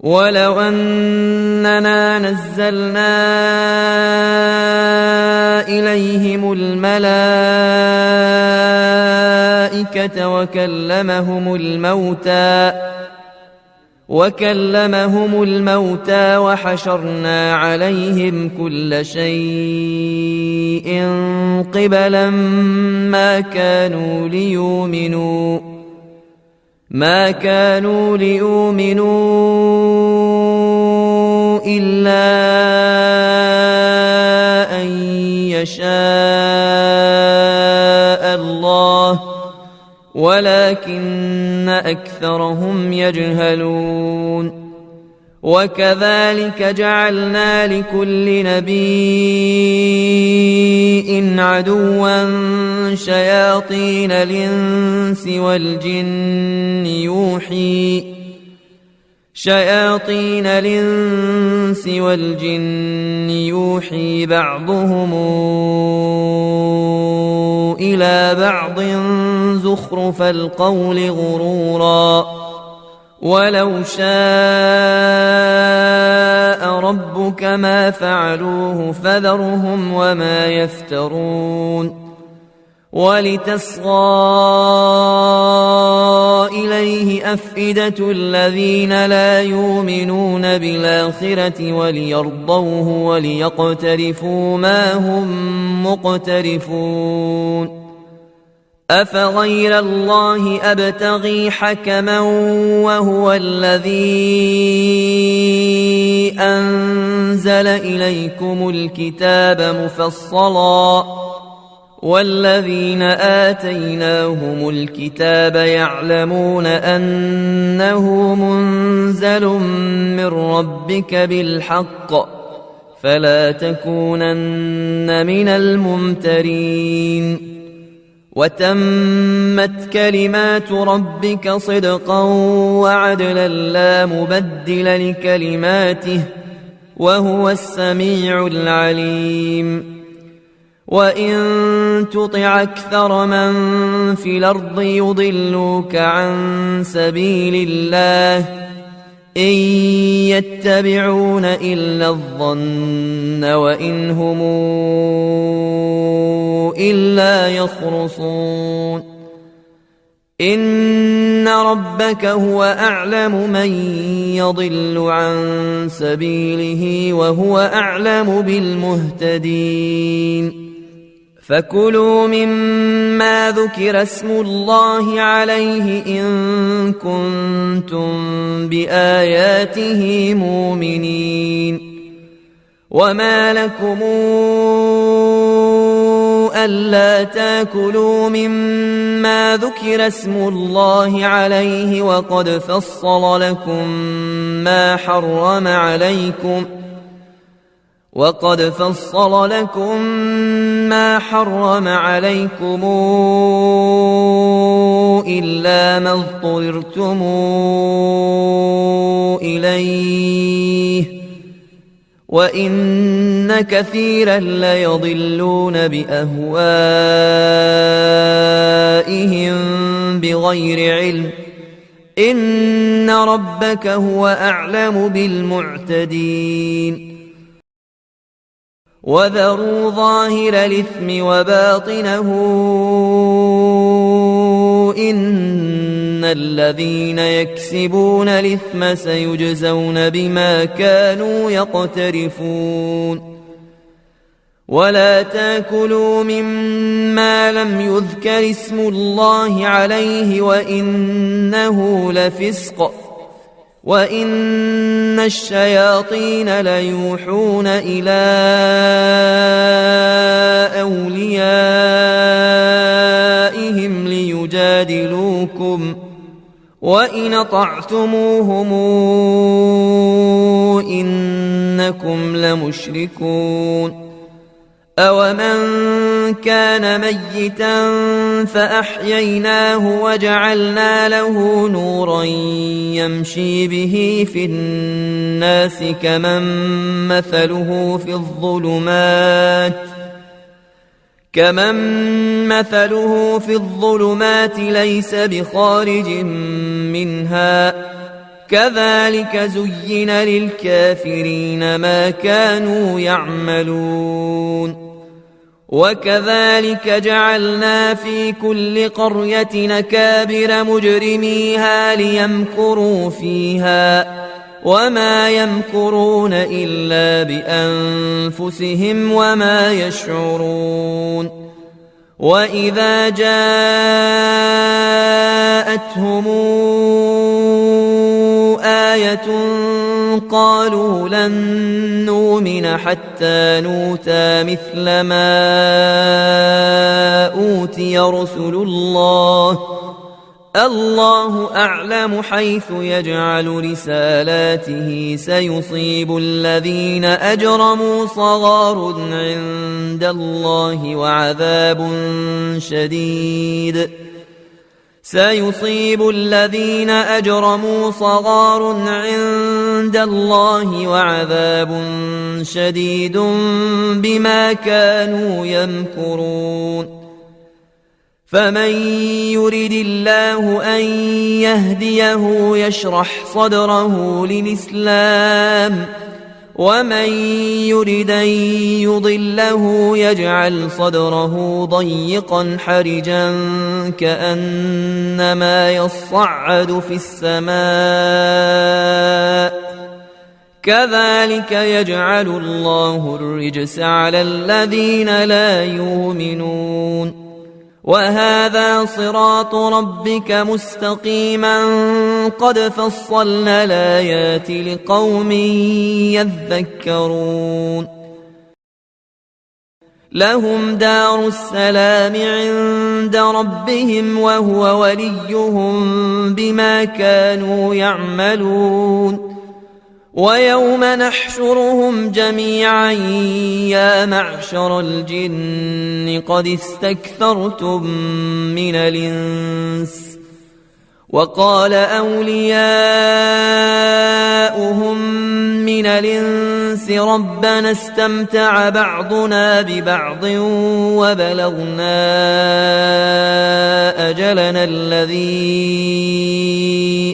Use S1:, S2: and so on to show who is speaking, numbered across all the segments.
S1: ولو أننا نزلنا إليهم الملائكة وكلمهم الموتى وحشرنا عليهم كل شيء قبلا ما كانوا ليؤمنوا إلا أن يشاء الله ولكن أكثرهم يجهلون. وكذلك جعلنا لكل نبي عدوا شياطين الإنس والجن يوحي بعضهم إلى بعض زخرف القول غرورا ولو شاء ربك ما فعلوه فذرهم وما يفترون. ولتصغى إليه أفئدة الذين لا يؤمنون بالآخرة وليرضوه وليقترفوا ما هم مقترفون. أفغير الله أبتغي حكما وهو الذي أنزل إليكم الكتاب مفصلا والذين آتيناهم الكتاب يعلمون أنه منزل من ربك بالحق فلا تكونن من الممترين. وتمت كلمات ربك صدقا وعدلا لا مبدل لكلماته وهو السميع العليم. وإن تطع أكثر من في الأرض يضلوك عن سبيل الله إن يتبعون إلا الظن وإن هم إلا يخرصون. إن ربك هو أعلم من يضل عن سبيله وهو أعلم بالمهتدين. فكلوا مما ذكر اسم الله عليه إن كنتم بآياته مؤمنين. وما لكم ألا تاكلوا مما ذكر اسم الله عليه وقد فصل لكم ما حرم عليكم إلا ما اضطررتم إليه وإن كثيرا ليضلون بأهوائهم بغير علم. إن ربك هو أعلم بالمعتدين. وذروا ظاهر الإثم وباطنه إن الذين يكسبون الإثم سيجزون بما كانوا يقترفون. ولا تاكلوا مما لم يذكر اسم الله عليه وإنه لفسق وإن الشياطين ليوحون إلى أوليائهم ليجادلوكم وإن أطعتموهم إنكم لمشركون. أومن كان ميتا فأحييناه وجعلنا له نورا يمشي به في الناس كمن مثله في الظلمات ليس بخارج منها كذلك زين للكافرين ما كانوا يعملون وكذلك جعلنا في كل قرية نكابر مجرميها ليمكروا فيها وما يمكرون إلا بأنفسهم وما يشعرون وإذا جاءتهم آية قالوا لن نؤمن حتى نؤتى مثل ما أوتي رسل الله أعلم حيث يجعل رسالاته سيصيب الذين أجرموا صغار عند الله وعذاب شديد سيصيب الذين أجرموا صغار عند الله وعذاب شديد بما كانوا يمكرون فمن يرد الله أن يهديه يشرح صدره للإسلام ومن يرد أن يضله يجعل صدره ضيقا حرجا كأنما يصعد في السماء كذلك يجعل الله الرجس على الذين لا يؤمنون وهذا صراط ربك مستقيما قد فصلنا الآيات لقوم يذكرون لهم دار السلام عند ربهم وهو وليهم بما كانوا يعملون ويوم نحشرهم جميعا يا معشر الجن قد استكثرتم من الإنس وقال أولياؤهم من الإنس ربنا استمتع بعضنا ببعض وبلغنا أجلنا الذي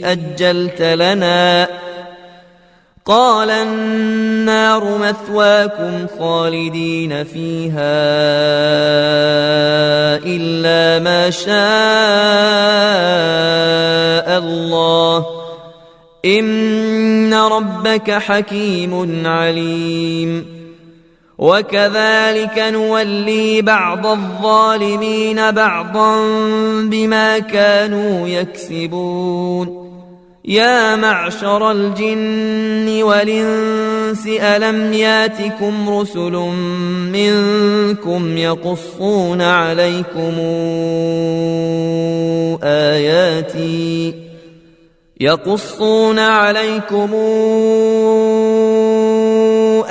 S1: أجلت لنا قال النار مثواكم خالدين فيها إلا ما شاء الله إن ربك حكيم عليم وكذلك نولي بعض الظالمين بعضا بما كانوا يكسبون يا معشر الجن والإنس ألم ياتكم رسل منكم يقصون عليكم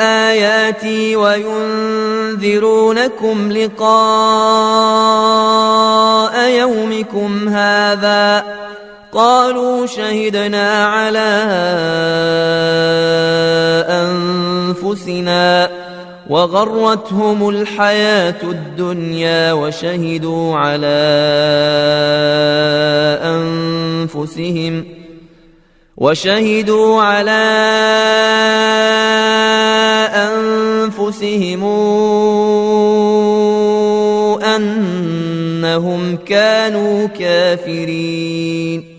S1: آياتي وينذرونكم لقاء يومكم هذا قالوا شهدنا على أنفسنا وغرتهم الحياة الدنيا وشهدوا على أنفسهم أنهم كانوا كافرين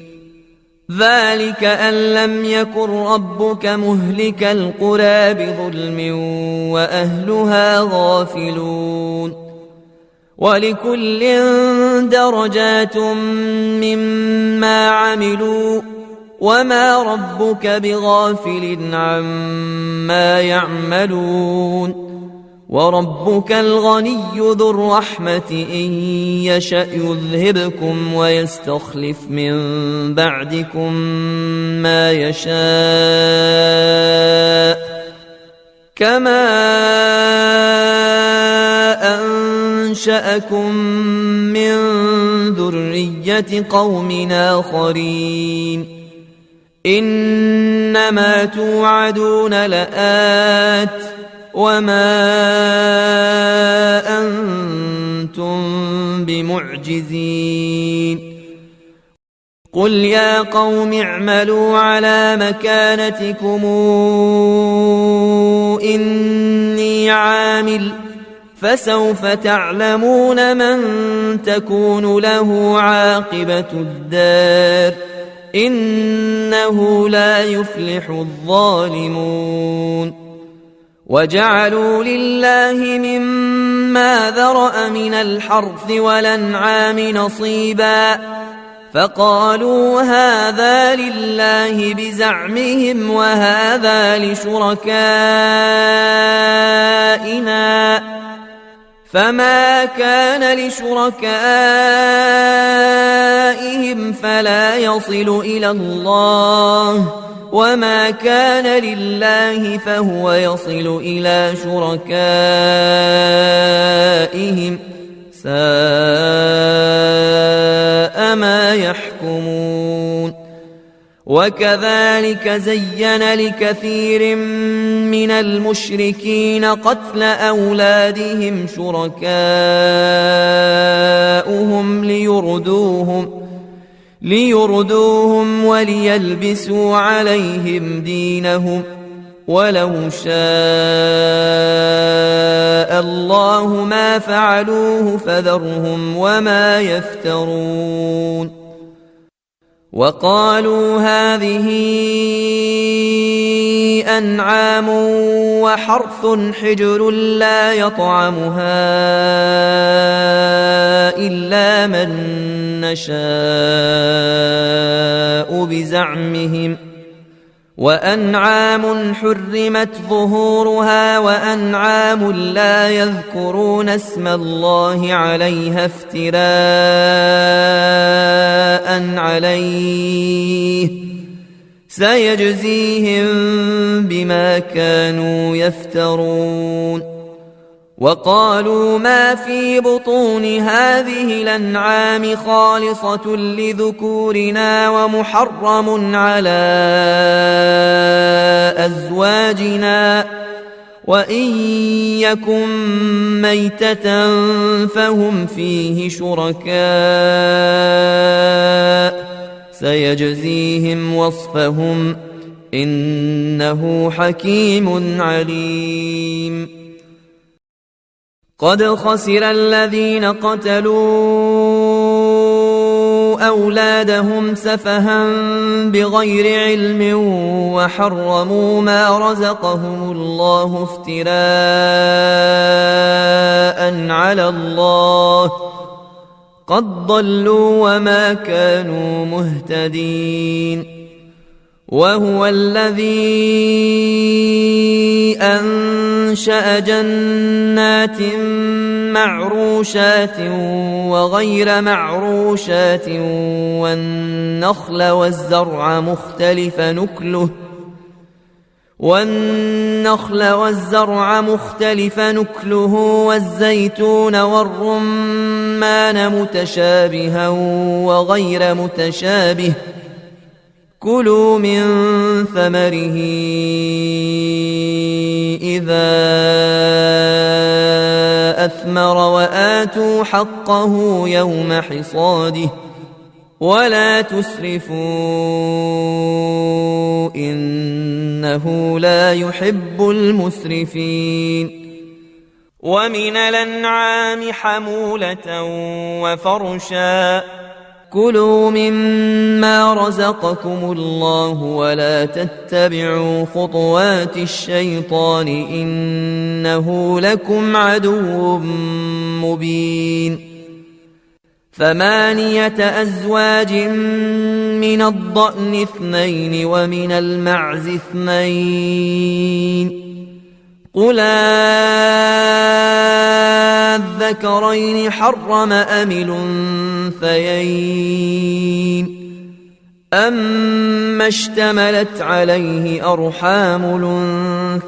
S1: ذلك أن لم يكن ربك مهلك القرى بظلم وأهلها غافلون ولكل درجات مما عملوا وما ربك بغافل عما يعملون وربك الغني ذو الرحمة إن يشأ يذهبكم ويستخلف من بعدكم ما يشاء كما أنشأكم من ذرية قوم آخرين إنما توعدون لآت وما أنتم بمعجزين قل يا قوم اعملوا على مكانتكم إني عامل فسوف تعلمون من تكون له عاقبة الدار إنه لا يفلح الظالمون وجعلوا لله مما ذرأ من الحرث والأنعام نصيبا فقالوا هذا لله بزعمهم وهذا لشركائنا فما كان لشركائهم فلا يصل إلى الله وما كان لله فهو يصل إلى شركائهم ساء ما يحكمون وكذلك زين لكثير من المشركين قتل أولادهم شركاؤهم ليردوهم وليلبسوا عليهم دينهم ولو شاء الله ما فعلوه فذرهم وما يفترون وقالوا هذه أنعام وحرث حجر لا يطعمها إلا من نشاء بزعمهم وأنعام حرمت ظهورها وأنعام لا يذكرون اسم الله عليها افتراء عليه سيجزيهم بما كانوا يفترون وقالوا ما في بطون هذه الأنعام خالصة لذكورنا ومحرم على أزواجنا وإن يكن ميتة فهم فيه شركاء سيجزيهم وصفهم إنه حكيم عليم قد خسر الذين قتلوا أولادهم سفها بغير علم وحرموا ما رزقهم الله افتراء على الله قد ضلوا وما كانوا مهتدين وهو الذي أنشأ جنات معروشات وغير معروشات والنخل والزرع مختلف نكله والزيتون والرمان متشابها وغير متشابه كلوا من ثمره إذا أثمر وآتوا حقه يوم حصاده ولا تسرفوا إنه لا يحب المسرفين ومن الأنعام حمولة وفرشا كلوا مما رزقكم الله ولا تتبعوا خطوات الشيطان إنه لكم عدو مبين 8 أزواج من الضأن 2 ومن المعز 2 قل الذكرين حرم أم الأنثيين أما اشتملت عليه أرحام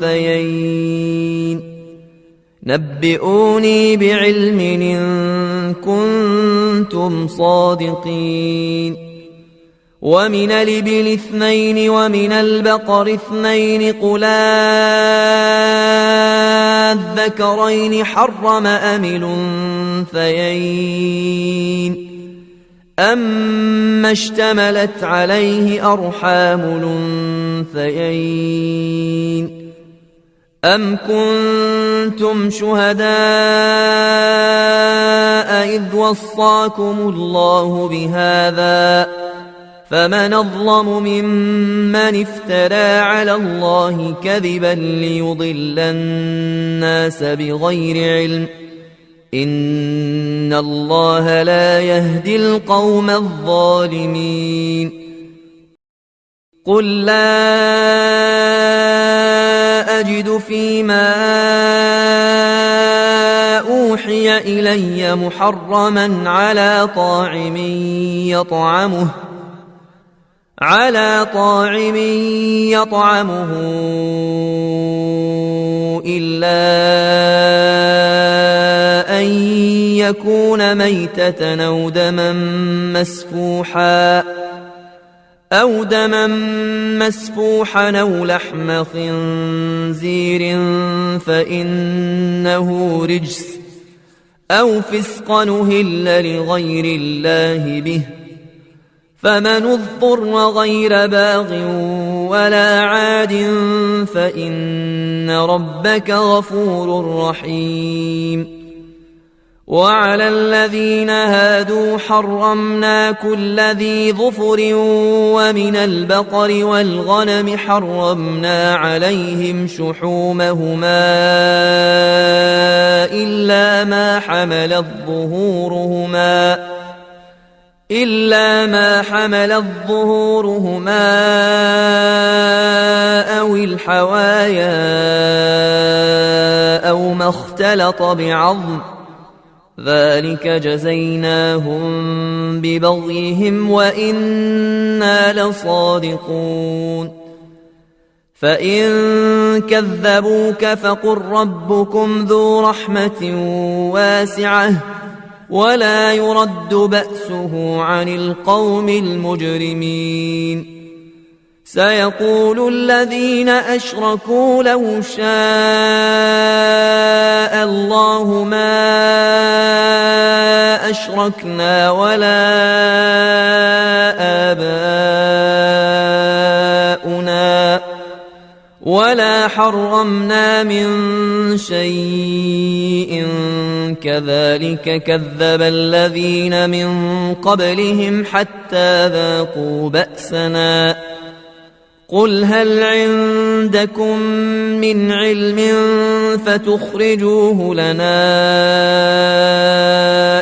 S1: الأنثيين نبئوني بعلم إن كنتم صادقين ومن الإبل 2 ومن البقر 2 قل الذكرين حرم أم الأنثيين أَمَّا اشْتَمَلَتْ عَلَيْهِ أَرْحَامُ الْأُنثَيَيْنِ أَمْ كُنتُمْ شُهَدَاءَ إِذْ وَصَّاكُمُ اللَّهُ بِهَذَا فَمَنْ أَظْلَمُ مِمَّنِ افْتَرَى عَلَى اللَّهِ كَذِبًا لِيُضِلَّ النَّاسَ بِغَيْرِ عِلْمٍ إِنَّ اللَّهَ لَا يَهْدِي الْقَوْمَ الظَّالِمِينَ قُل لَّا أَجِدُ فِيمَا أُوحِيَ إِلَيَّ مُحَرَّمًا عَلَىٰ طَاعِمٍ يطعمه إلا أن يكون ميتة أو دما مسفوحا أو لحم خنزير فإنه رجس أو فسقا أهل لغير الله به فمن اضطر غير باغ ولا عاد فإن ربك غفور رحيم وعلى الذين هادوا حرمنا كل ذي ظفر ومن البقر والغنم حرمنا عليهم شحومهما إلا ما حملت ظهورهما أو الحوايا أو ما اختلط بعظم ذلك جزيناهم ببغيهم وإنا لصادقون فإن كذبوك فقل ربكم ذو رحمة واسعة ولا يرد بأسه عن القوم المجرمين سيقول الذين أشركوا لو شاء الله ما أشركنا ولا آباؤنا ولا حرمنا من شيء كذلك كذب الذين من قبلهم حتى ذاقوا بأسنا قل هل عندكم من علم فتخرجوه لنا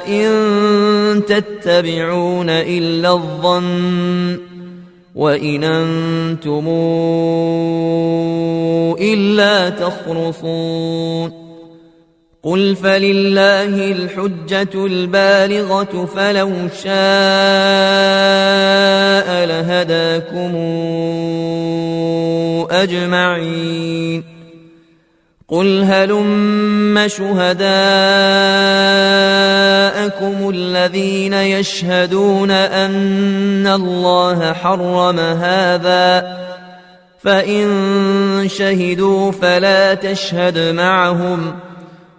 S1: إن تتبعون إلا الظن وإن أنتم إلا تخرصون قل فلله الحجة البالغة فلو شاء لهداكم أجمعين قل هلم شهداءكم الذين يشهدون أن الله حرم هذا فإن شهدوا فلا تشهد معهم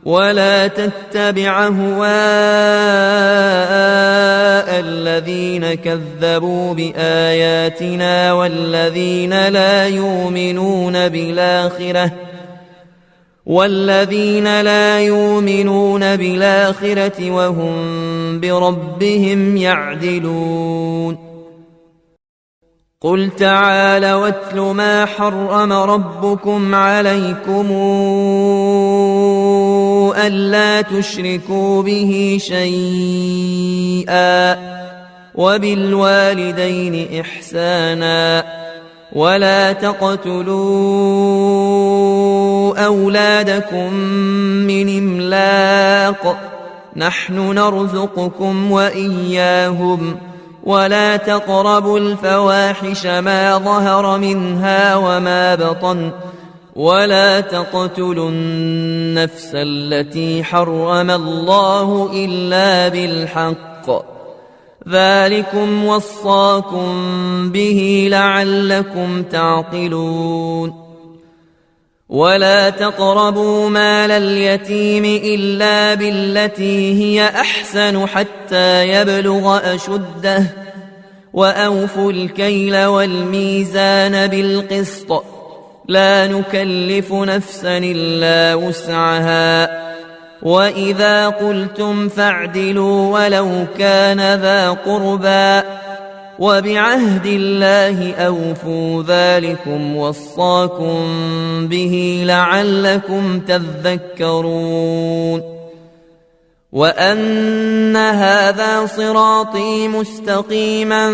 S1: ولا تتبع هواء الذين كذبوا بآياتنا والذين لا يؤمنون بالآخرة وهم بربهم يعدلون قل تعالوا واتل ما حرم ربكم عليكم ألا تشركوا به شيئا وبالوالدين إحسانا ولا تقتلوا أولادكم من إملاق نحن نرزقكم وإياهم ولا تقربوا الفواحش ما ظهر منها وما بطن ولا تقتلوا النفس التي حرم الله إلا بالحق ذلكم وصاكم به لعلكم تعقلون ولا تقربوا مال اليتيم إلا بالتي هي أحسن حتى يبلغ أشده وأوفوا الكيل والميزان بالقسط لا نكلف نفسا إلا وسعها وإذا قلتم فاعدلوا ولو كان ذا قربى وبعهد الله أوفوا ذلكم وصاكم به لعلكم تذكرون وأن هذا صراطي مستقيما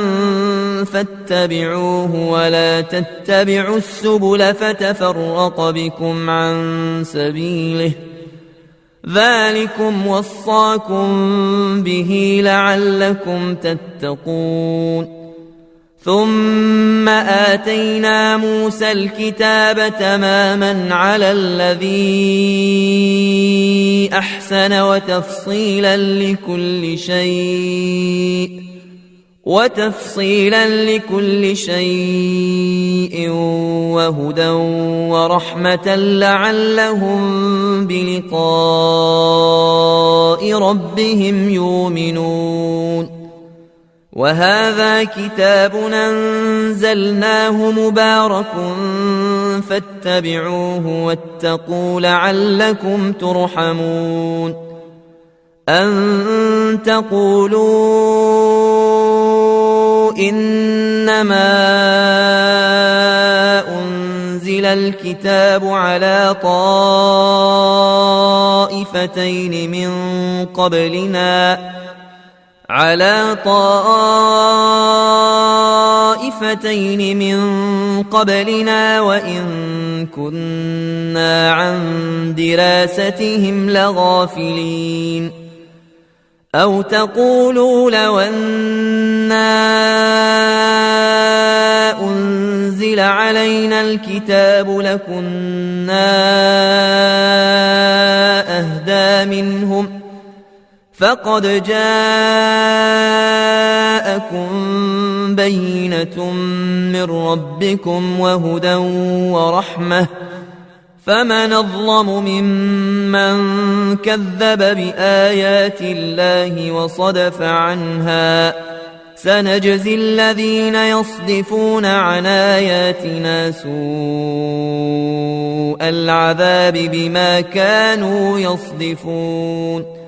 S1: فاتبعوه ولا تتبعوا السبل فتفرق بكم عن سبيله ذلكم وصاكم به لعلكم تتقون ثم آتينا موسى الكتاب تماما على الذي أحسن وتفصيلا لكل شيء وهدى ورحمة لعلهم بلقاء ربهم يؤمنون وهذا كتاب أنزلناه مبارك فاتبعوه واتقوا لعلكم ترحمون أن تقولوا إنما أنزل الكتاب على طائفتين من قبلنا وإن كنا عن دراستهم لغافلين أو تقولوا لو أنا أنزل علينا الكتاب لكنا أهدى منهم فقد جاءكم بينة من ربكم وهدى ورحمة فمن أظلم ممن كذب بآيات الله وصدف عنها سنجزي الذين يصدفون عن آياتنا سوء العذاب بما كانوا يصدفون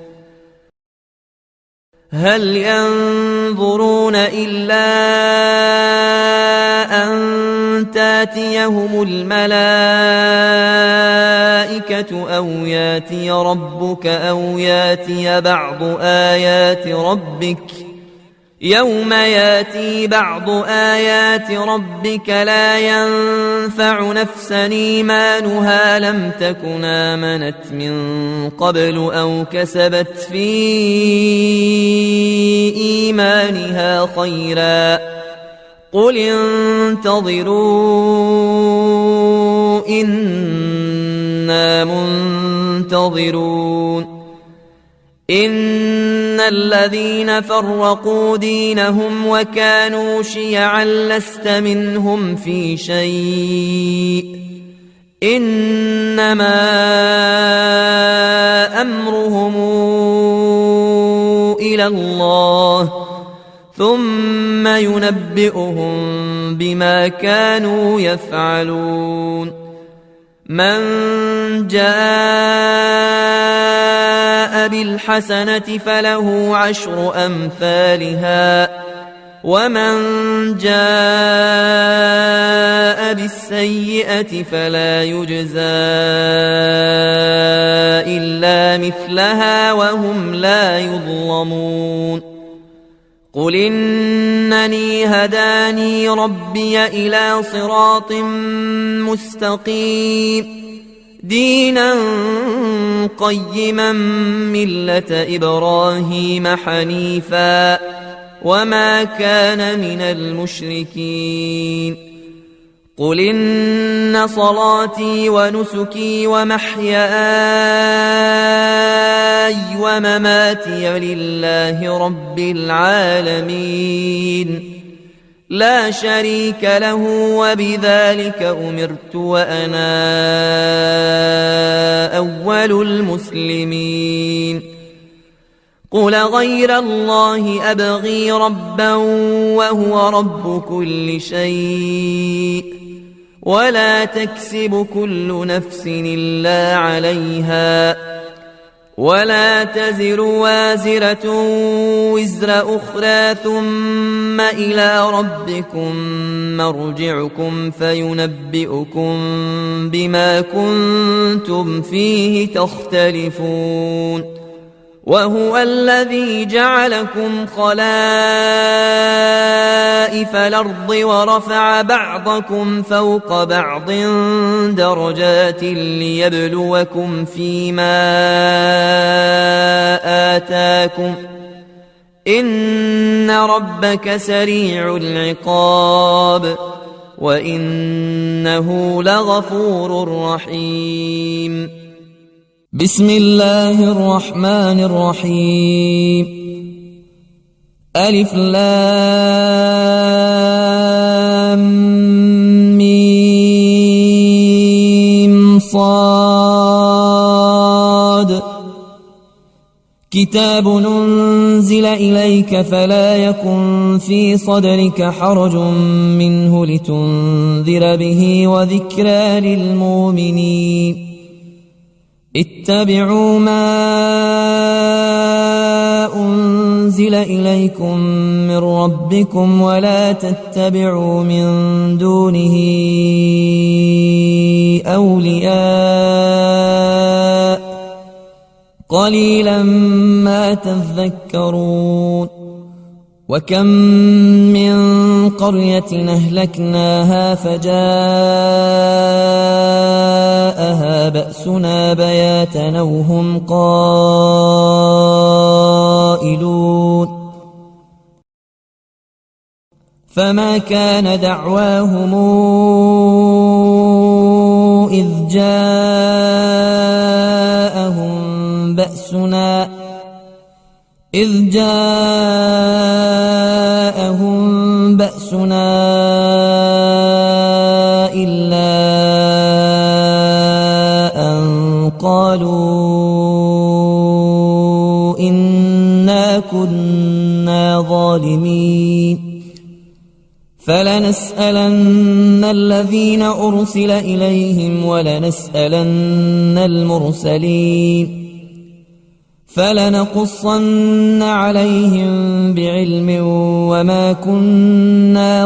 S1: هل ينظرون إلا أن تاتيهم الملائكة أو ياتي ربك أو ياتي بعض آيات ربك يوم ياتي بعض آيات ربك لا ينفع نفسا إيمانها لم تكن آمنت من قبل أو كسبت في إيمانها خيرا قل انتظروا إنا منتظرون إن الذين فرقوا دينهم وكانوا شيعا لست منهم في شيء إنما أمرهم إلى الله ثم ينبئهم بما كانوا يفعلون من جاء بالحسنة فله عشر أمثالها ومن جاء بالسيئة فلا يجزى إلا مثلها وهم لا يظلمون قل إنني هداني ربي إلى صراط مستقيم دينا قيما ملة إبراهيم حنيفا وما كان من المشركين قل إن صلاتي ونسكي ومحياي ومماتي لله رب العالمين لا شريك له وبذلك أمرت وأنا أول المسلمين قل غير الله أبغي ربا وهو رب كل شيء ولا تكسب كل نفس إلا عليها ولا تزر وازرة وزر أخرى ثم إلى ربكم مرجعكم فينبئكم بما كنتم فيه تختلفون وهو الذي جعلكم خلائف الأرض ورفع بعضكم فوق بعض درجات ليبلوكم فيما آتاكم إن ربك سريع العقاب وإنه لغفور رحيم
S2: بسم الله الرحمن الرحيم ألف لام ميم صاد كتاب أنزل إليك فلا يكن في صدرك حرج منه لتنذر به وذكرى للمؤمنين اتبعوا ما أنزل إليكم من ربكم ولا تتبعوا من دونه أولياء قليلا ما تذكرون وكم من قرية أهلكناها فجاءها بأسنا بياتا أو هم قائلون فما كان دعواهم إذ جاءهم بأسنا إلا أن قالوا إنا كنا ظالمين فلنسألن الذين أرسل إليهم ولنسألن المرسلين فلنقصن عليهم بعلم وما كنا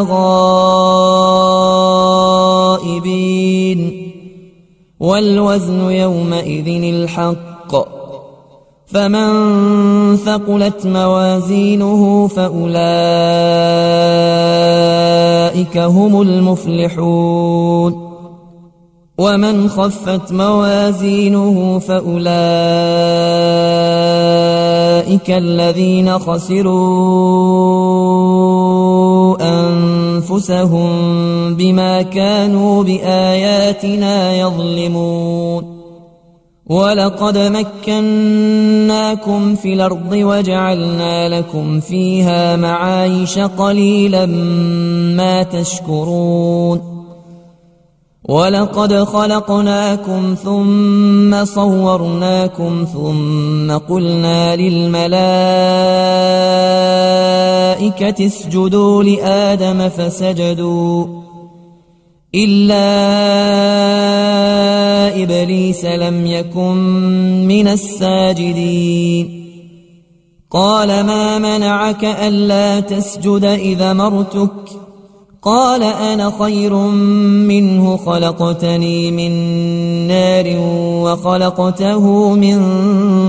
S2: غائبين والوزن يومئذ الحق فمن ثقلت موازينه فأولئك هم المفلحون ومن خفت موازينه فأولئك الذين خسروا أنفسهم بما كانوا بآياتنا يظلمون ولقد مكناكم في الأرض وجعلنا لكم فيها معايش قليلا ما تشكرون ولقد خلقناكم ثم صورناكم ثم قلنا للملائكة اسجدوا لآدم فسجدوا إلا إبليس لم يكن من الساجدين قال ما منعك ألا تسجد إذا أمرتك قال أنا خير منه خلقتني من نار وخلقته من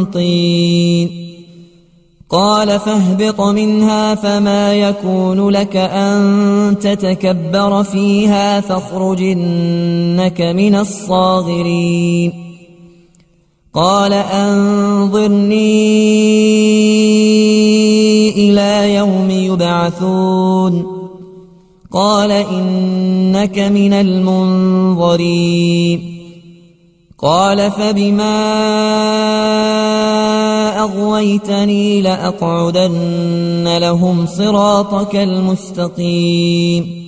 S2: طين قال فاهبط منها فما يكون لك أن تتكبر فيها فاخرج إنك من الصاغرين قال أنظرني إلى يوم يبعثون قال إنك من المنظرين قال فبما أغويتني لأقعدن لهم صراطك المستقيم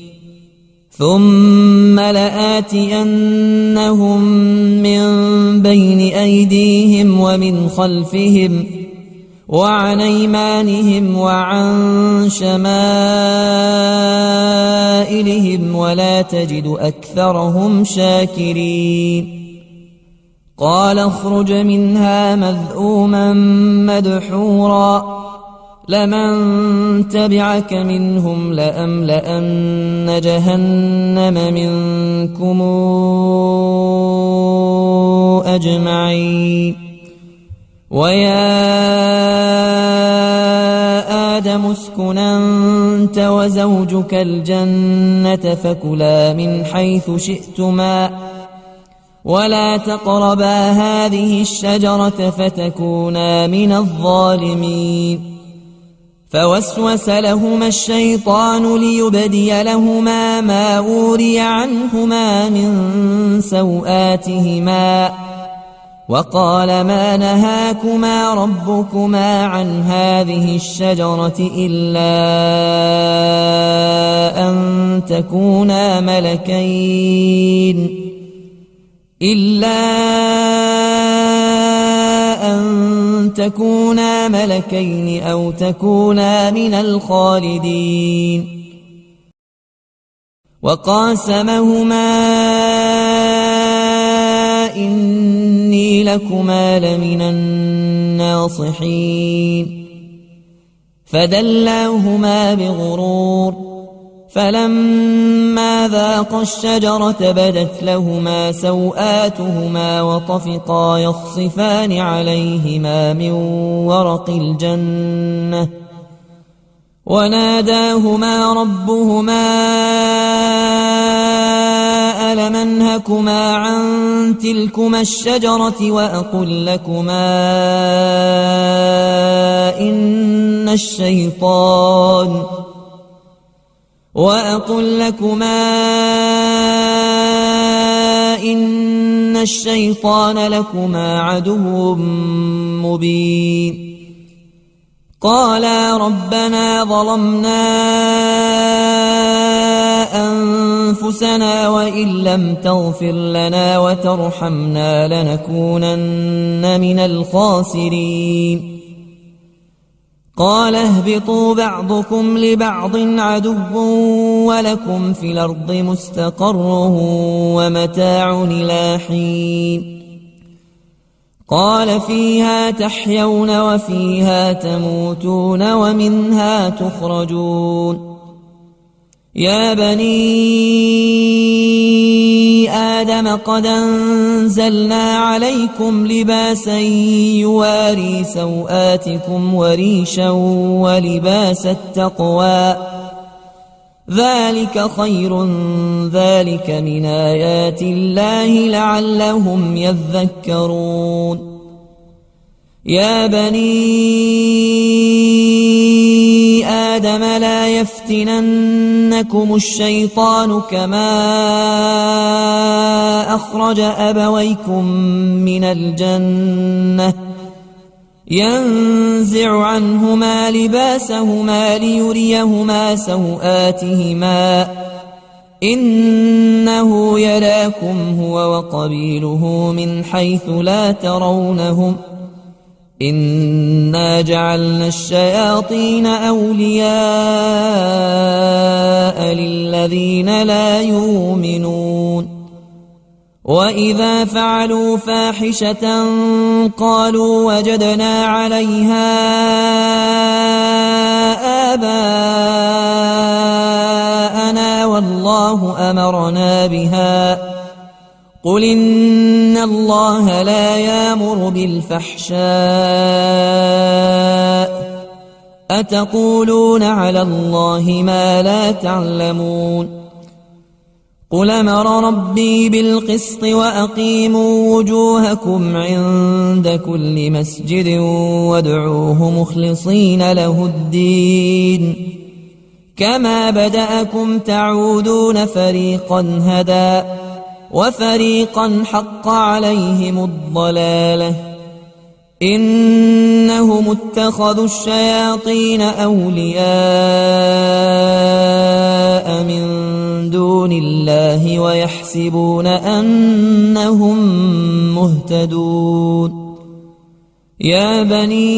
S2: ثم لآتينهم من بين أيديهم ومن خلفهم وعن أيمانهم وعن شمائلهم ولا تجد أكثرهم شاكرين قال اخرج منها مذءوما مدحورا لمن تبعك منهم لأملأن جهنم منكم أجمعين ويا آدم اسكن أنت وزوجك الجنة فكلا من حيث شئتما ولا تقربا هذه الشجرة فتكونا من الظالمين فوسوس لهما الشيطان ليبدي لهما ما أوري عنهما من سوآتهما وقال ما نهاكما ربكما عن هذه الشجرة إلا أن تكونا ملكين أو تكونا من الخالدين وقاسمهما إني لكما لمن الناصحين فدلاهما بغرور فلما ذاقا الشجرة بدت لهما سوآتهما وطفقا يخصفان عليهما من ورق الجنة وناداهما ربهما ألم أنهكما عن تلكما الشجرة وأقل لكما إن الشيطان لكما عدو مبين قالا ربنا ظلمنا أنفسنا وإن لم تغفر لنا وترحمنا لنكونن من الخاسرين قال اهبطوا بعضكم لبعض عدو ولكم في الأرض مستقر ومتاع إلى حين قال فيها تحيون وفيها تموتون ومنها تخرجون يا بني آدم قد أنزلنا عليكم لباسا يواري سوآتكم وريشا ولباس التقوى ذلك خير ذلك من آيات الله لعلهم يذكرون يا بني آدم لا يفتننكم الشيطان كما أخرج أبويكم من الجنة ينزع عنهما لباسهما ليريهما سوآتهما إنه يراكم هو وقبيله من حيث لا ترونهم إنا جعلنا الشياطين أولياء للذين لا يؤمنون وإذا فعلوا فاحشة قالوا وجدنا عليها آباءنا والله أمرنا بها قل إن الله لا يأمر بالفحشاء أتقولون على الله ما لا تعلمون قل أمر ربي بالقسط وأقيموا وجوهكم عند كل مسجد وادعوه مخلصين له الدين كما بدأكم تعودون فريقا هدى وفريقا حق عليهم الضلالة إنهم اتخذوا الشياطين أولياء من دون الله ويحسبون أنهم مهتدون يا بني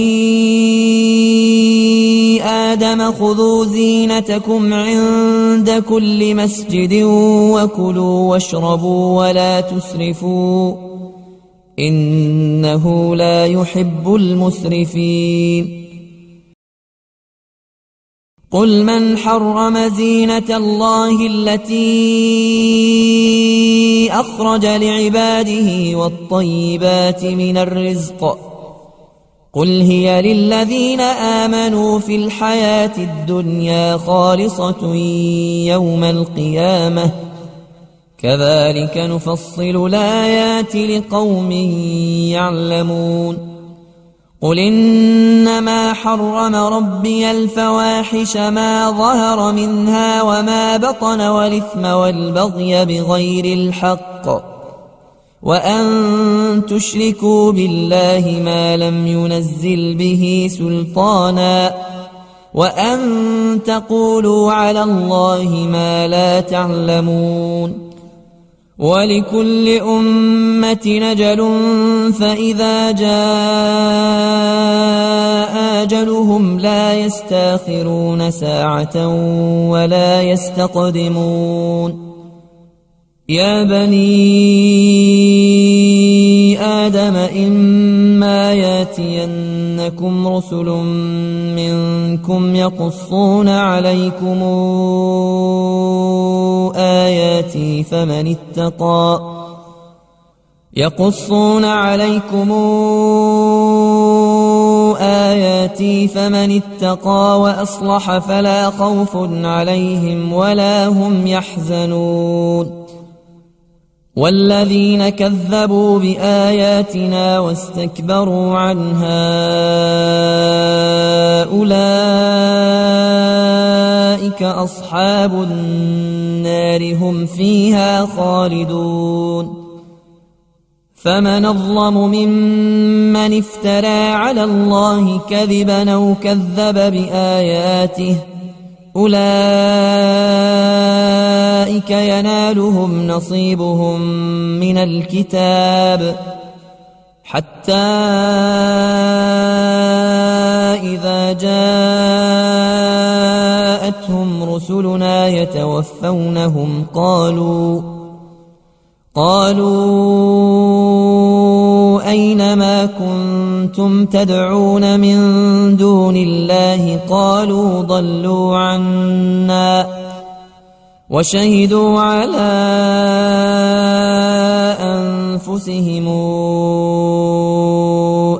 S2: آدم خذوا زينتكم عند كل مسجد وكلوا واشربوا ولا تسرفوا إنه لا يحب المسرفين قل من حرم زينة الله التي أخرج لعباده والطيبات من الرزق قل هي للذين آمنوا في الحياة الدنيا خالصة يوم القيامة كذلك نفصل الآيات لقوم يعلمون قل إنما حرم ربي الفواحش ما ظهر منها وما بطن والإثم والبغي بغير الحق وأن تشركوا بالله ما لم ينزل به سلطانا وأن تقولوا على الله ما لا تعلمون ولكل أمة أجل فإذا جاء أجلهم لا يستأخرون ساعة ولا يستقدمون يا بني آدم إما ياتينكم رسل منكم يقصون عليكم آياتي فمن اتقى وأصلح فلا خوف عليهم ولا هم يحزنون والذين كذبوا بآياتنا واستكبروا عنها أولئك أصحاب النار هم فيها خالدون فمن أظلم ممن افترى على الله كذبا أو كذب بآياته أولئك ينالهم نصيبهم من الكتاب حتى إذا جاءتهم رسلنا يتوفونهم قالوا أين ما كنتم تدعون من دون الله قالوا ضلوا عنا وشهدوا على أنفسهم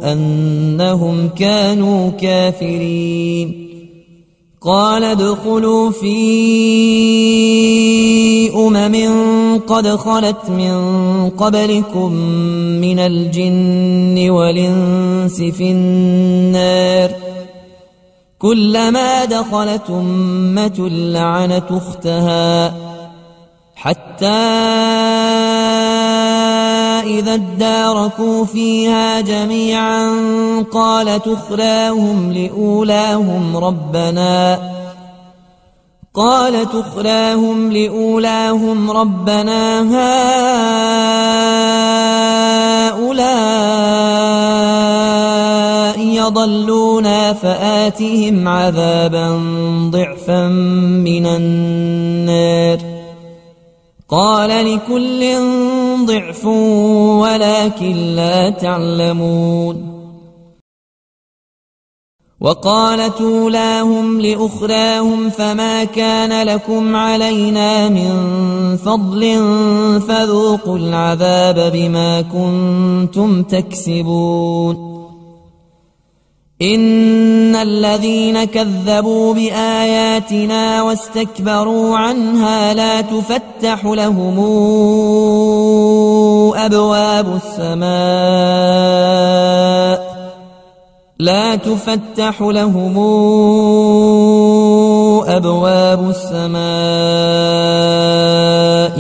S2: أنهم كانوا كافرين قال ادخلوا في قد خلت من قبلكم من الجن والإنس في النار كلما دخلت أمة لعنت أختها حتى إذا اداركوا فيها جميعا قالت أخراهم لأولاهم ربنا هؤلاء يضلونا فآتهم عذابا ضعفا من النار قال لكل ضعف ولكن لا تعلمون وقالت أولاهم لأخراهم فما كان لكم علينا من فضل فذوقوا العذاب بما كنتم تكسبون إن الذين كذبوا بآياتنا واستكبروا عنها لا تفتح لهم أبواب السماء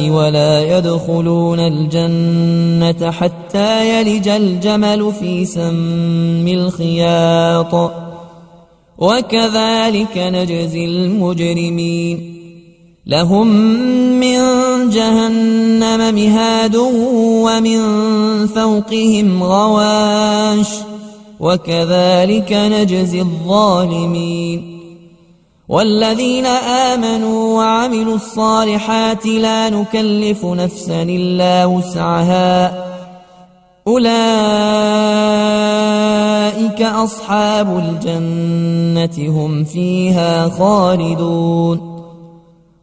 S2: ولا يدخلون الجنة حتى يلج الجمل في سم الخياط وكذلك نجزي المجرمين لهم من جهنم مهاد ومن فوقهم غواش وكذلك نجزي الظالمين والذين آمنوا وعملوا الصالحات لا نكلف نفسا إلا وسعها أولئك أصحاب الجنة هم فيها خالدون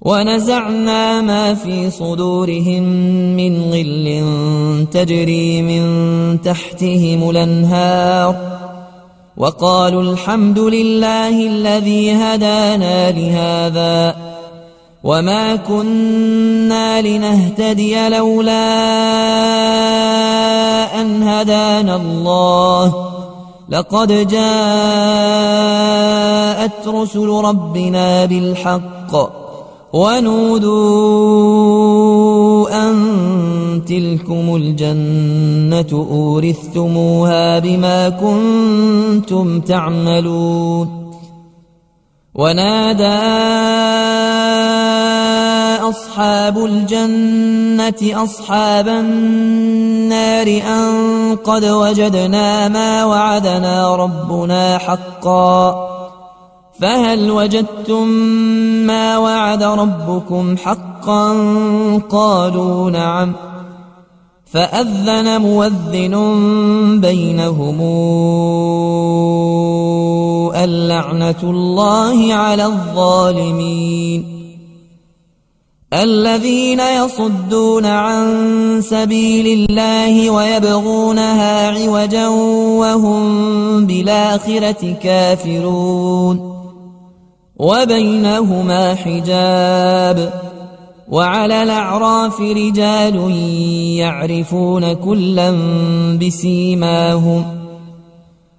S2: ونزعنا ما في صدورهم من غل تجري من تحتهم الأنهار وقالوا الحمد لله الذي هدانا لهذا وما كنا لنهتدي لولا أن هدانا الله لقد جاءت رسل ربنا بالحق ونودوا أن تلكم الجنة أورثتموها بما كنتم تعملون ونادى أصحاب الجنة أصحاب النار أن قد وجدنا ما وعدنا ربنا حقا فهل وجدتم ما وعد ربكم حقا قالوا نعم فأذن مؤذن بينهم اللعنة الله على الظالمين الذين يصدون عن سبيل الله ويبغونها عوجا وهم بالآخرة كافرون وبينهما حجاب وعلى الأعراف رجال يعرفون كلا بسيماهم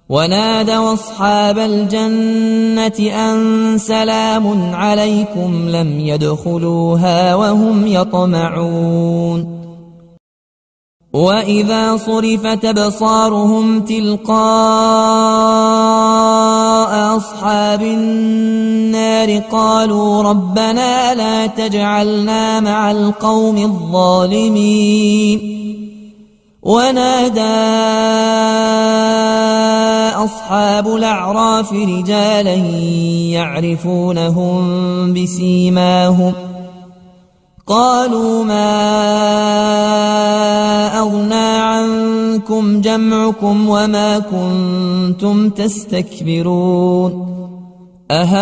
S2: ونادوا أصحاب الجنة أن سلام عليكم لم يدخلوها وهم يطمعون وإذا صرفت أبصارهم تلقاء أصحاب النار قالوا ربنا لا تجعلنا مع القوم الظالمين ونادى أصحاب الأعراف رجالا يعرفونهم بسيماهم قالوا ما أغنى عنكم جمعكم وما كنتم تستكبرون أهؤلاء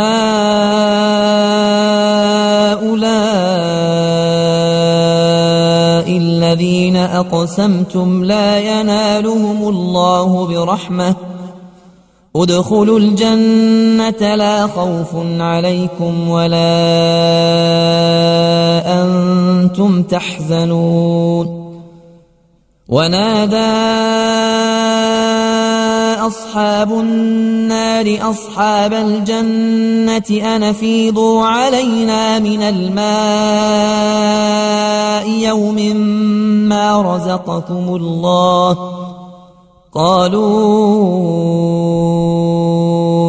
S2: الذين أقسمتم لا ينالهم الله برحمة ادخلوا الجنة لا خوف عليكم ولا أنتم تحزنون ونادى أصحاب النار أصحاب الجنة أن أفيضوا علينا من الماء يوم ما رزقكم الله قالوا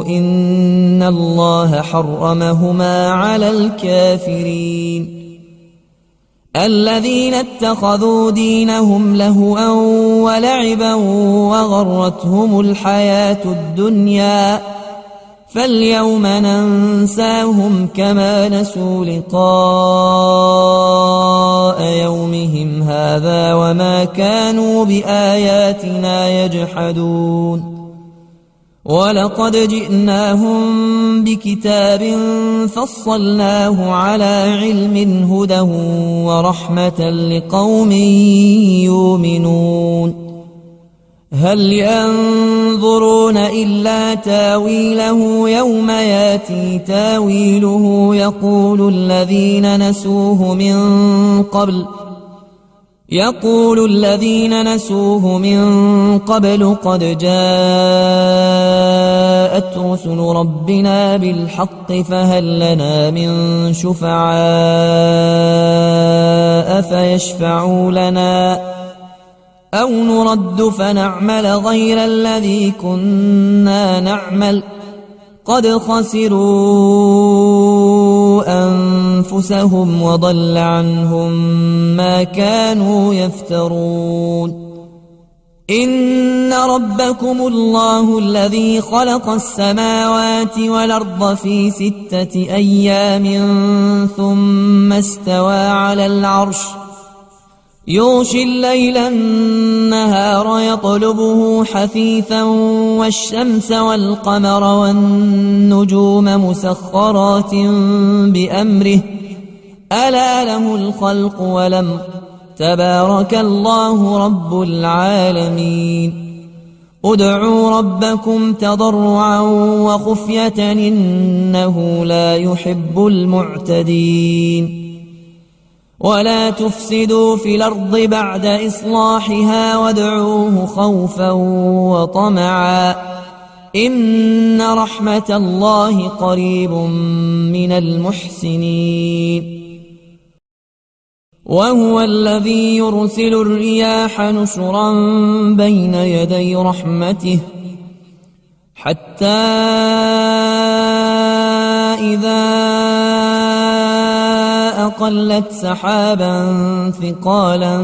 S2: إن الله حرمهما على الكافرين الذين اتخذوا دينهم لهوا ولعبا وغرتهم الحياة الدنيا فاليوم ننساهم كما نسوا لقاء يومهم هذا وما كانوا بآياتنا يجحدون ولقد جئناهم بكتاب فصلناه على علم هدى ورحمة لقوم يؤمنون هل ينظرون إلا تاويله يوم ياتي تاويله يقول الذين نسوه من قبل قد جاءت جاءت رسل ربنا بالحق فهل لنا من شفعاء فيشفعوا لنا أو نرد فنعمل غير الذي كنا نعمل قد خسروا أنفسهم وضل عنهم ما كانوا يفترون إن ربكم الله الذي خلق السماوات والأرض في 6 أيام ثم استوى على العرش يغشي الليل النهار يطلبه حثيثا والشمس والقمر والنجوم مسخرات بأمره ألا له الخلق والأمر تبارك الله رب العالمين ادعوا ربكم تضرعا وخفية إنه لا يحب المعتدين ولا تفسدوا في الأرض بعد إصلاحها وادعوه خوفا وطمعا إن رحمة الله قريب من المحسنين وهو الذي يرسل الرياح نشرا بين يدي رحمته حتى إذا أقلت سحابا ثقالا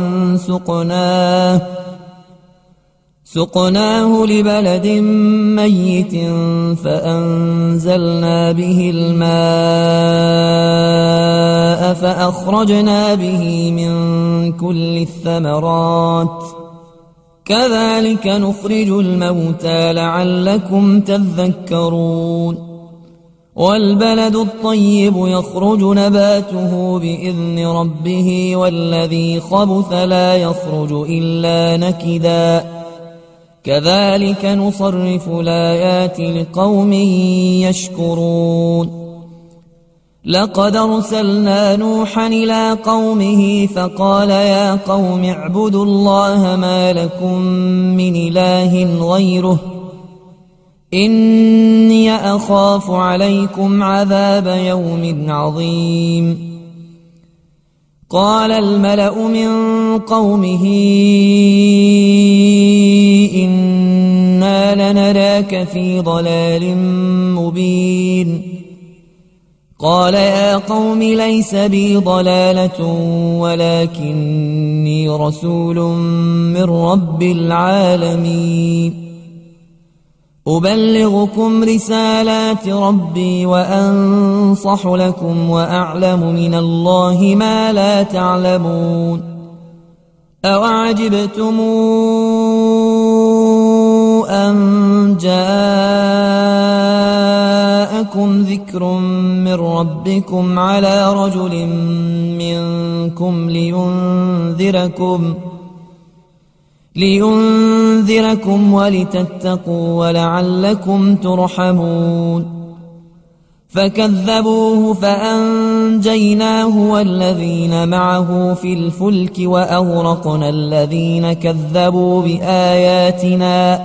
S2: سقناه لبلد ميت فأنزلنا به الماء فأخرجنا به من كل الثمرات كذلك نخرج الموتى لعلكم تذكرون والبلد الطيب يخرج نباته بإذن ربه والذي خبث لا يخرج إلا نكدا كذلك نصرف الآيات لقوم يشكرون لقد أرسلنا نوحا إلى قومه فقال يا قوم اعبدوا الله ما لكم من إله غيره إني أخاف عليكم عذاب يوم عظيم قال الملأ من قومه إنا لنراك في ضلال مبين قال يا قوم ليس بي ضلالة ولكني رسول من رب العالمين أبلغكم رسالات ربي وأنصح لكم وأعلم من الله ما لا تعلمون أوعجبتم أن جاءكم ذكر من ربكم على رجل منكم لينذركم ولتتقوا ولعلكم ترحمون فكذبوه فأنجيناه والذين معه في الفلك وأغرقنا الذين كذبوا بآياتنا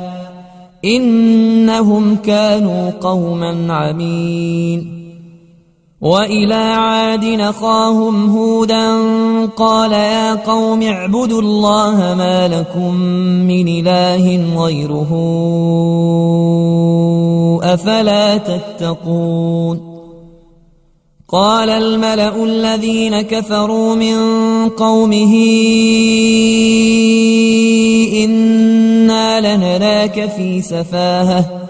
S2: إنهم كانوا قوما عمين وإلى عاد أخاهم هودا قال يا قوم اعبدوا الله ما لكم من إله غيره أفلا تتقون قال الملأ الذين كفروا من قومه إنا لنراك في سفاهة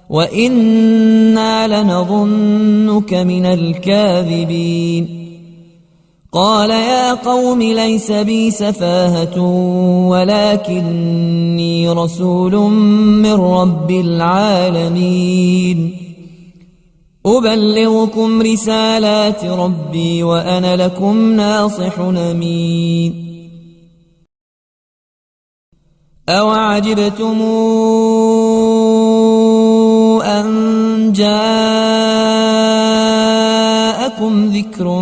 S2: وإنا لنظنك من الكاذبين قال يا قوم ليس بي سفاهة ولكني رسول من رب العالمين أبلغكم رسالات ربي وأنا لكم ناصح أمين أوعجبتم أن جاءكم ذكر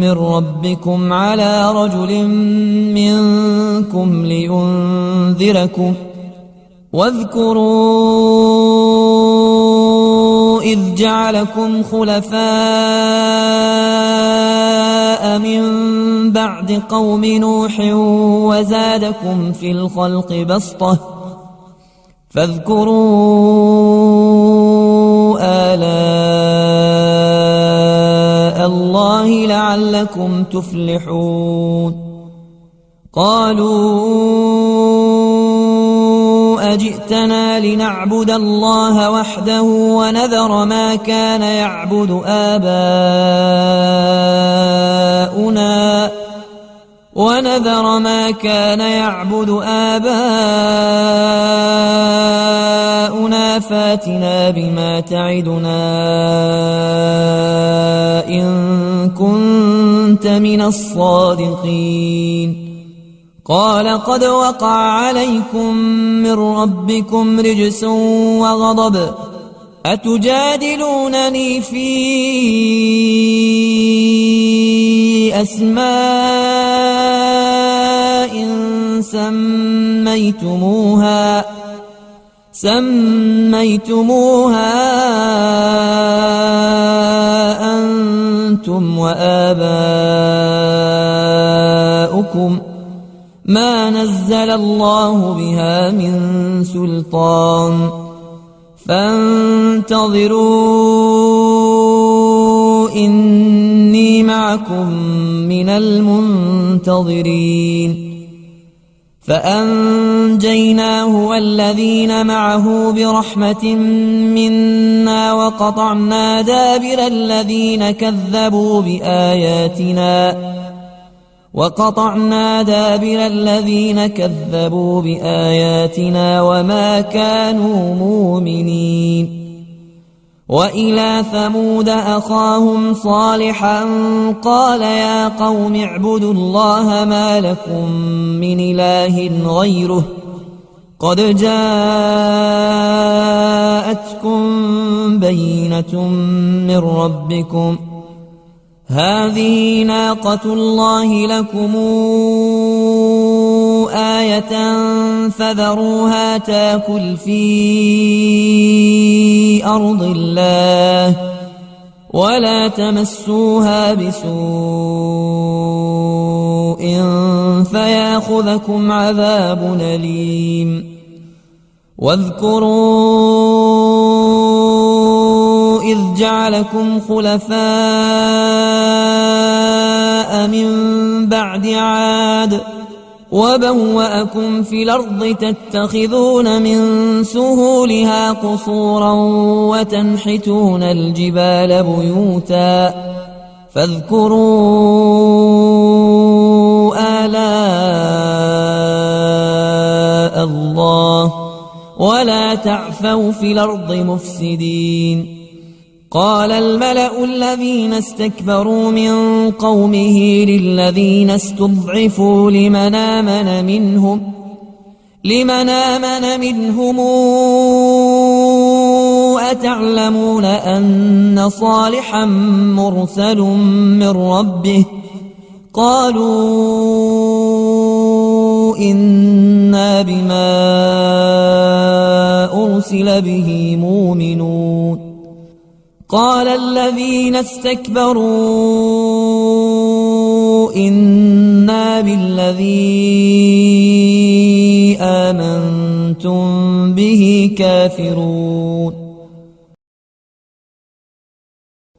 S2: من ربكم على رجل منكم لينذركم واذكروا إذ جعلكم خلفاء من بعد قوم نوح وزادكم في الخلق بسطة فاذكروا آلاء الله لعلكم تفلحون قالوا أجئتنا لنعبد الله وحده ونذر ما كان يعبد آباؤنا فاتنا بما تعدنا إن كنت من الصادقين قال قد وقع عليكم من ربكم رجس وغضب أتجادلونني في أسماء سميتموها أنتم وآباؤكم ما نزل الله بها من سلطان فانتظروا إني معكم من المنتظرين فأنجيناه والذين معه برحمة منا وقطعنا دابر الذين كذبوا بآياتنا وما كانوا مؤمنين وإلى ثمود أخاهم صالحا قال يا قوم اعبدوا الله ما لكم من إله غيره قد جاءتكم بينة من ربكم هذه ناقة الله لكم آية فذروها تاكل في أرض الله ولا تمسوها بسوء فياخذكم عذاب أليم واذكروا إذ جعلكم خلفاء من بعد عاد وبوأكم في الأرض تتخذون من سهولها قصورا وتنحتون الجبال بيوتا فاذكروا آلاء الله ولا تعثوا في الأرض مفسدين قال الملأ الذين استكبروا من قومه للذين استضعفوا لمن آمن منهم أتعلمون أن صالحا مرسل من ربه قالوا إنا بما أرسل به مؤمنون قال الذين استكبروا إنا بالذي آمنتم به كافرون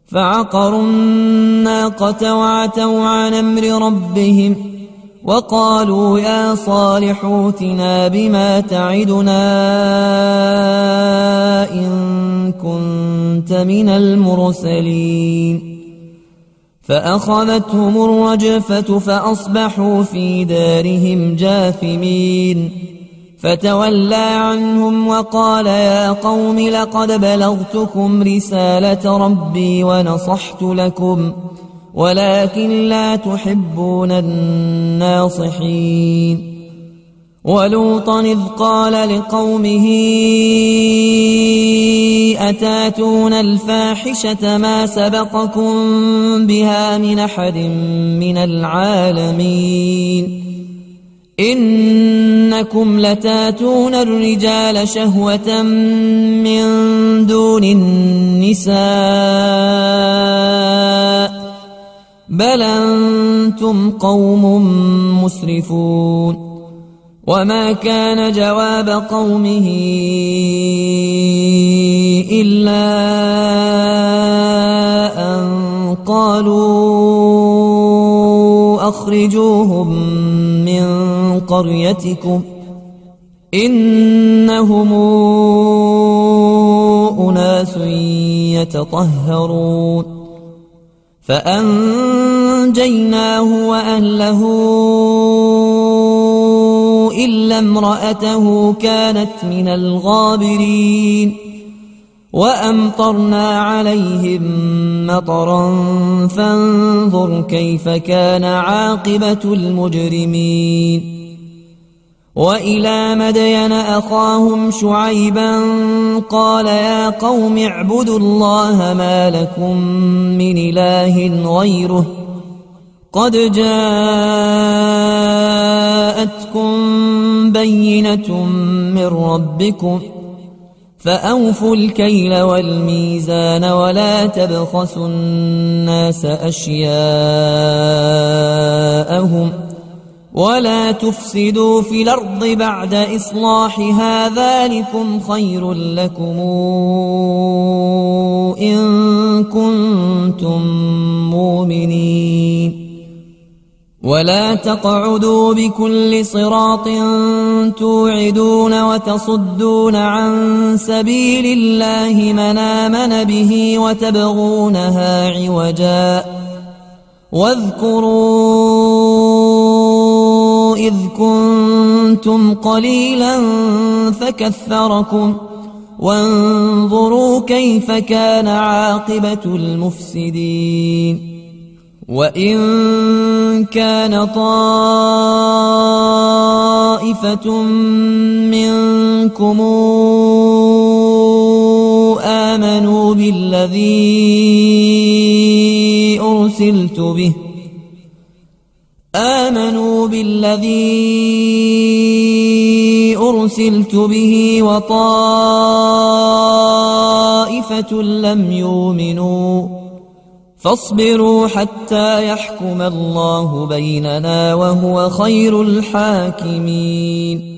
S2: فعقروا الناقة وعتوا عن أمر ربهم وقالوا يا صالح ائتنا بما تعدنا إن كنت من المرسلين فأخذتهم الرجفة فأصبحوا في دارهم جاثمين فتولى عنهم وقال يا قوم لقد بلغتكم رسالة ربي ونصحت لكم ولكن لا تحبون الناصحين ولوطا إذ قال لقومه أتاتون الفاحشة ما سبقكم بها من أحد من العالمين إنكم لتاتون الرجال شهوة من دون النساء بل أنتم قوم مسرفون وما كان جواب قومه إلا أن قالوا أخرجوهم من قريتكم إنهم أناس يتطهرون فأنجيناه وأهله إلا امرأته كانت من الغابرين وأمطرنا عليهم مطرا فانظر كيف كان عاقبة المجرمين وإلى مدين أخاهم شعيبا قال يا قوم اعبدوا الله ما لكم من إله غيره قد جاءتكم بينة من ربكم فأوفوا الكيل والميزان ولا تبخسوا الناس أشياءهم ولا تفسدوا في الأرض بعد إصلاحها ذلكم خير لكم إن كنتم مؤمنين ولا تقعدوا بكل صراط توعدون وتصدون عن سبيل الله من آمن به وتبغونها عوجا واذكروا إذ كنتم قليلا فكثركم وانظروا كيف كان عاقبة المفسدين وإن كان طائفة منكم آمنوا بالذي أرسلت به وطائفة لم يؤمنوا فاصبروا حتى يحكم الله بيننا وهو خير الحاكمين